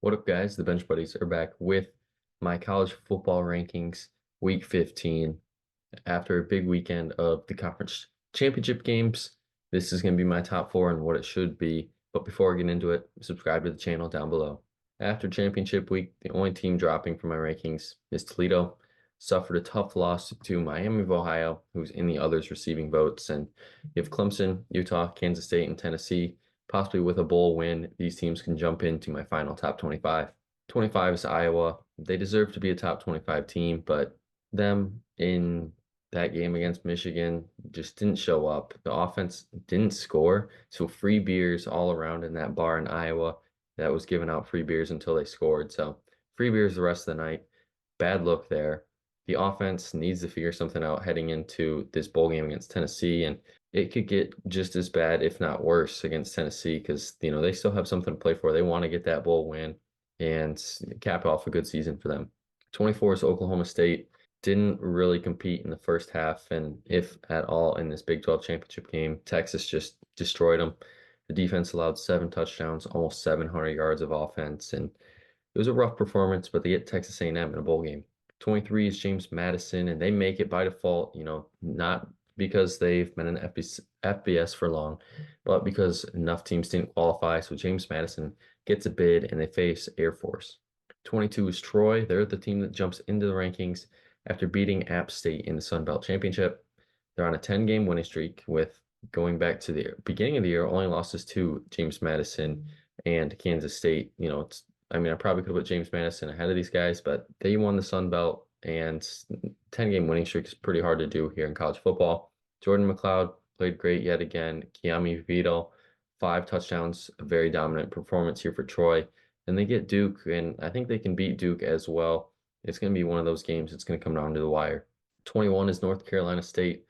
What up, guys? The Bench Buddies are back with my college football rankings, week 15. After a big weekend of the conference championship games, this is going to be my top four and what it should be. But before I get into it, subscribe to the channel down below. After championship week, the only team dropping from my rankings is Toledo. Suffered a tough loss to Miami of Ohio, who's in the others receiving votes. And you have Clemson, Utah, Kansas State, and Tennessee. Possibly with a bowl win, these teams can jump into my final top 25. 25 is Iowa. They deserve to be a top 25 team, but them in that game against Michigan just didn't show up. The offense didn't score. So free beers all around in that bar in Iowa that was giving out free beers until they scored. So free beers the rest of the night. Bad look there. The offense needs to figure something out heading into this bowl game against Tennessee, and it could get just as bad, if not worse, against Tennessee because they still have something to play for. They want to get that bowl win and cap off a good season for them. 24 is Oklahoma State. Didn't really compete in the first half, and if at all in this Big 12 championship game. Texas just destroyed them. The defense allowed 7 touchdowns, almost 700 yards of offense, and it was a rough performance, but they get Texas A&M in a bowl game. 23 is James Madison, and they make it by default, not because they've been in FBS for long, but because enough teams didn't qualify. So James Madison gets a bid and they face Air Force. 22 is Troy. They're the team that jumps into the rankings after beating App State in the Sun Belt Championship. They're on a 10-game winning streak with going back to the beginning of the year, only losses to James Madison and Kansas State. I probably could have put James Madison ahead of these guys, but they won the Sun Belt, and 10-game winning streak is pretty hard to do here in college football. Jordan McLeod played great yet again. Keami Vidal, 5 touchdowns, a very dominant performance here for Troy. And they get Duke, and I think they can beat Duke as well. It's going to be one of those games that's going to come down to the wire. 21 is North Carolina State,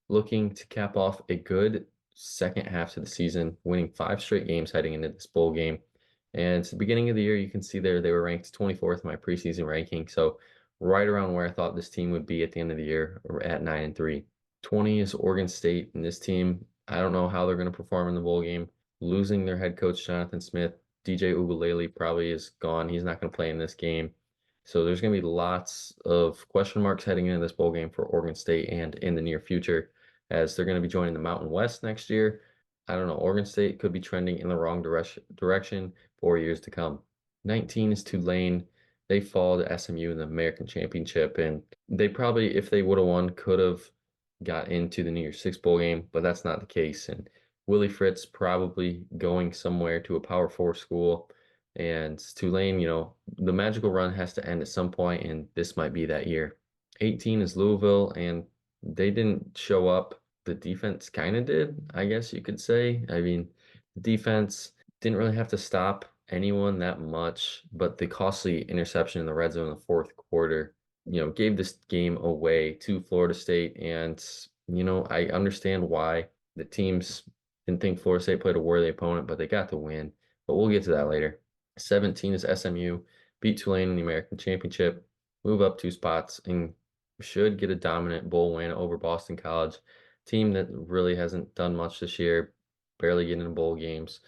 looking to cap off a good second half to the season, winning 5 straight games heading into this bowl game. And at the beginning of the year, you can see there they were ranked 24th in my preseason ranking. So right around where I thought this team would be at the end of the year, at 9-3. 20 is Oregon State, and this team, I don't know how they're going to perform in the bowl game. Losing their head coach, Jonathan Smith, DJ Uiagalelei probably is gone. He's not going to play in this game. So there's going to be lots of question marks heading into this bowl game for Oregon State and in the near future, as they're going to be joining the Mountain West next year. I don't know. Oregon State could be trending in the wrong direction for years to come. 19 is Tulane. They fall to SMU in the American Championship, and they probably, if they would have won, could have got into the New Year's Six bowl game, but that's not the case. And Willie Fritz probably going somewhere to a Power Four school. And Tulane, the magical run has to end at some point, and this might be that year. 18 is Louisville, and they didn't show up. The defense kind of did, I guess you could say. The defense didn't really have to stop anyone that much, but the costly interception in the red zone in the fourth quarter, gave this game away to Florida State. And, I understand why the teams didn't think Florida State played a worthy opponent, but they got the win. But we'll get to that later. 17 is SMU, beat Tulane in the American Championship, move up 2 spots, and should get a dominant bowl win over Boston College, team that really hasn't done much this year, barely getting in bowl games.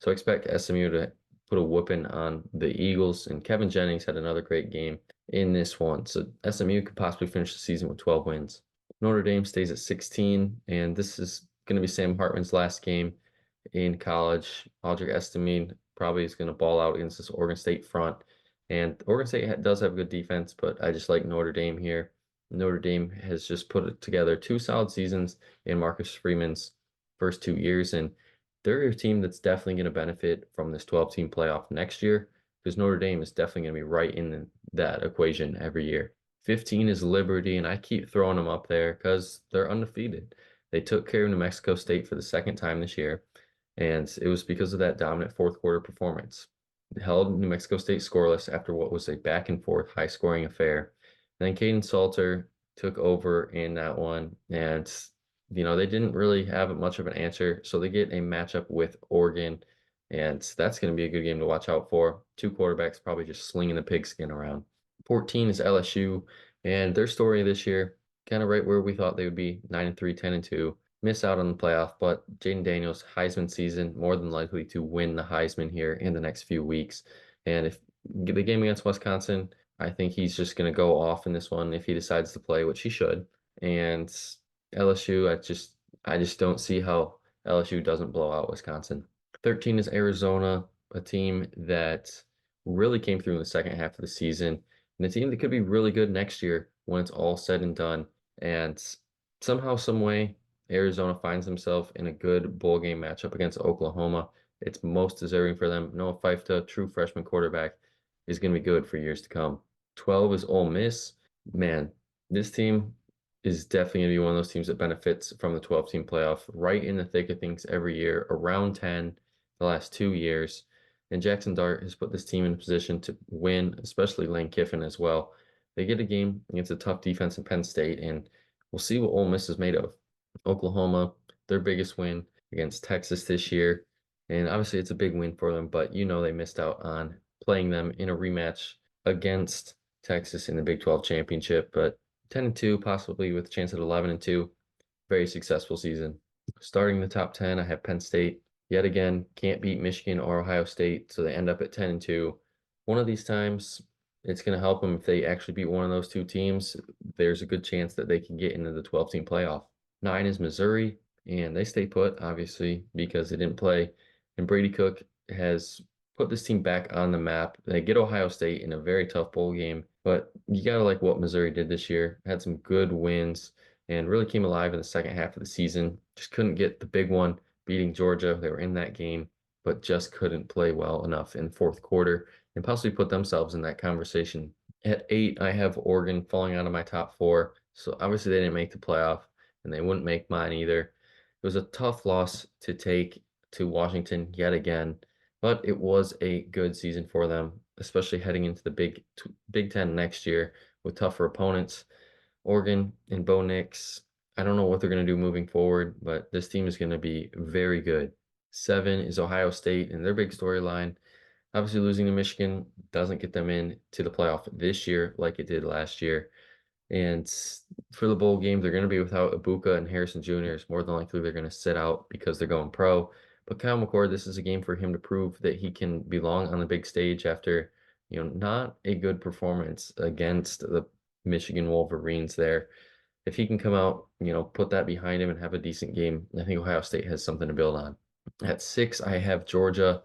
So I expect SMU to put a whooping on the Eagles, and Kevin Jennings had another great game in this one. So SMU could possibly finish the season with 12 wins. Notre Dame stays at 16, and this is going to be Sam Hartman's last game in college. Audric Estime probably is going to ball out against this Oregon State front. And Oregon State does have a good defense, but I just like Notre Dame here. Notre Dame has just put together 2 solid seasons in Marcus Freeman's first 2 years, and they're a team that's definitely going to benefit from this 12-team playoff next year, because Notre Dame is definitely going to be right in that equation every year. 15 is Liberty, and I keep throwing them up there because they're undefeated. They took care of New Mexico State for the second time this year, and it was because of that dominant fourth quarter performance. They held New Mexico State scoreless after what was a back and forth high scoring affair. Then Kaidon Salter took over in that one, and they didn't really have much of an answer, so they get a matchup with Oregon, and that's going to be a good game to watch out for. 2 quarterbacks probably just slinging the pigskin around. 14 is LSU, and their story this year, kind of right where we thought they would be, 9-3, 10-2. Miss out on the playoff, but Jayden Daniels, Heisman season, more than likely to win the Heisman here in the next few weeks. And if the game against Wisconsin, I think he's just going to go off in this one if he decides to play, which he should. And LSU, I just don't see how LSU doesn't blow out Wisconsin. 13 is Arizona, a team that really came through in the second half of the season, and a team that could be really good next year when it's all said and done. And somehow, some way, Arizona finds themselves in a good bowl game matchup against Oklahoma. It's most deserving for them. Noah Fife, a true freshman quarterback, is going to be good for years to come. 12 is Ole Miss. Man, this team is definitely going to be one of those teams that benefits from the 12-team playoff, right in the thick of things every year, around 10 the last 2 years. And Jackson Dart has put this team in a position to win, especially Lane Kiffin as well. They get a game against a tough defense in Penn State, and we'll see what Ole Miss is made of. Oklahoma, their biggest win against Texas this year. And obviously, it's a big win for them, but they missed out on playing them in a rematch against Texas in the Big 12 championship. But 10-2, possibly with a chance at 11-2. Very successful season. Starting the top 10, I have Penn State. Yet again, can't beat Michigan or Ohio State, so they end up at 10-2. One of these times, it's going to help them if they actually beat one of those two teams. There's a good chance that they can get into the 12-team playoff. 9 is Missouri, and they stay put, obviously, because they didn't play. And Brady Cook has put this team back on the map. They get Ohio State in a very tough bowl game, but you got to like what Missouri did this year. Had some good wins and really came alive in the second half of the season. Just couldn't get the big one, beating Georgia. They were in that game, but just couldn't play well enough in fourth quarter and possibly put themselves in that conversation. At 8, I have Oregon falling out of my top 4. So obviously they didn't make the playoff, and they wouldn't make mine either. It was a tough loss to take to Washington yet again, but it was a good season for them, especially heading into the Big Ten next year with tougher opponents. Oregon and Bo Nix, I don't know what they're going to do moving forward, but this team is going to be very good. 7 is Ohio State, and their big storyline. Obviously, losing to Michigan doesn't get them in to the playoff this year like it did last year. And for the bowl game, they're going to be without Ibuka and Harrison Jr. More than likely, they're going to sit out because they're going pro. But Kyle McCord, this is a game for him to prove that he can belong on the big stage after, not a good performance against the Michigan Wolverines there. If he can come out, put that behind him and have a decent game, I think Ohio State has something to build on. At 6, I have Georgia,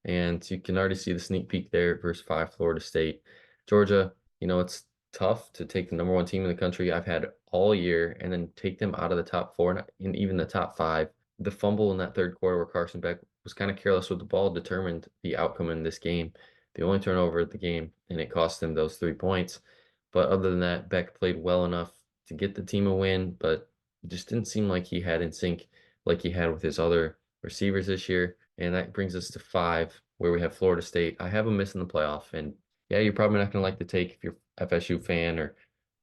and you can already see the sneak peek there versus 5 Florida State. Georgia, it's tough to take the number 1 team in the country I've had all year and then take them out of the top 4 and even the top 5. The fumble in that third quarter where Carson Beck was kind of careless with the ball determined the outcome in this game. The only turnover of the game, and it cost them those 3 points. But other than that, Beck played well enough to get the team a win, but just didn't seem like he had in sync like he had with his other receivers this year. And that brings us to 5, where we have Florida State. I have them missing the playoff, and yeah, you're probably not going to like the take if you're FSU fan or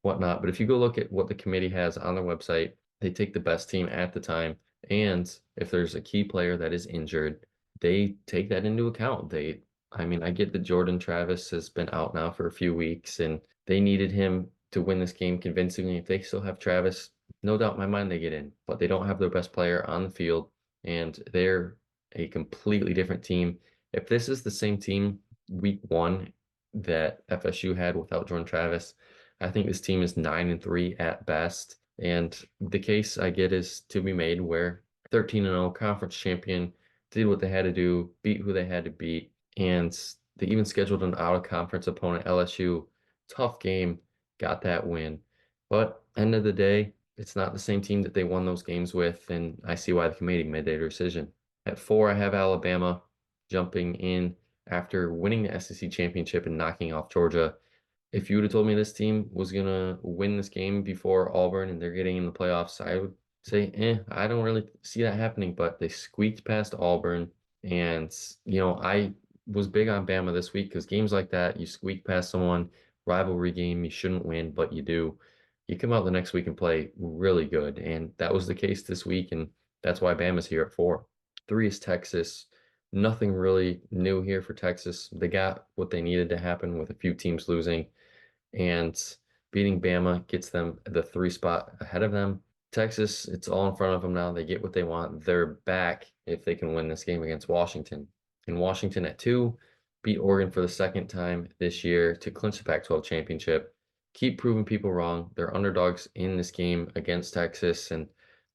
whatnot. But if you go look at what the committee has on their website, they take the best team at the time. And if there's a key player that is injured, they take that into account. I get that Jordan Travis has been out now for a few weeks and they needed him to win this game convincingly. If they still have Travis, no doubt in my mind they get in, but they don't have their best player on the field and they're a completely different team. If this is the same team week 1 that FSU had without Jordan Travis, I think this team is 9-3 at best. And the case I get is to be made where 13-0 conference champion did what they had to do, beat who they had to beat, and they even scheduled an out-of-conference opponent, LSU. Tough game, got that win. But end of the day, it's not the same team that they won those games with, and I see why the committee made their decision. At 4, I have Alabama jumping in after winning the SEC championship and knocking off Georgia. If you would have told me this team was going to win this game before Auburn and they're getting in the playoffs, I would say, I don't really see that happening. But they squeaked past Auburn. And, I was big on Bama this week because games like that, you squeak past someone, rivalry game, you shouldn't win, but you do. You come out the next week and play really good. And that was the case this week. And that's why Bama's here at 4. 3 is Texas. Nothing really new here for Texas. They got what they needed to happen with a few teams losing, and beating Bama gets them the 3 spot ahead of them. Texas, it's all in front of them now. They get what they want. They're back if they can win this game against Washington. And Washington at 2, beat Oregon for the second time this year to clinch the Pac-12 championship. Keep proving people wrong. They're underdogs in this game against Texas and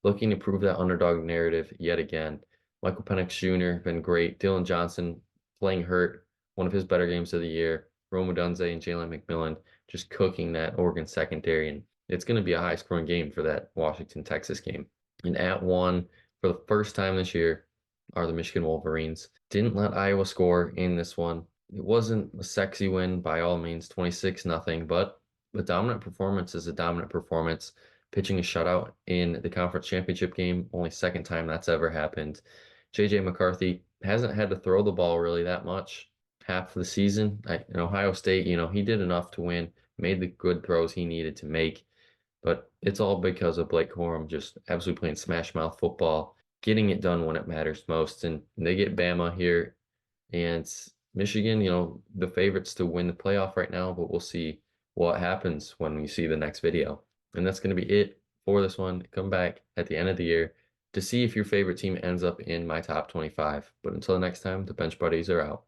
looking to prove that underdog narrative yet again. Michael Penix Jr. been great. Dylan Johnson playing hurt, one of his better games of the year. Rome Odunze and Jalen McMillan just cooking that Oregon secondary, and it's going to be a high-scoring game for that Washington-Texas game. And at one, for the first time this year, are the Michigan Wolverines. Didn't let Iowa score in this one. It wasn't a sexy win by all means, 26-0, but a dominant performance is a dominant performance. Pitching a shutout in the conference championship game, only second time that's ever happened. JJ McCarthy hasn't had to throw the ball really that much half of the season. In Ohio State, he did enough to win, made the good throws he needed to make, but it's all because of Blake Corum just absolutely playing smash mouth football, getting it done when it matters most. And they get Bama here, and Michigan, the favorites to win the playoff right now, but we'll see what happens when we see the next video. And that's going to be it for this one. Come back at the end of the year to see if your favorite team ends up in my top 25. But until next time, the Bench Buddies are out.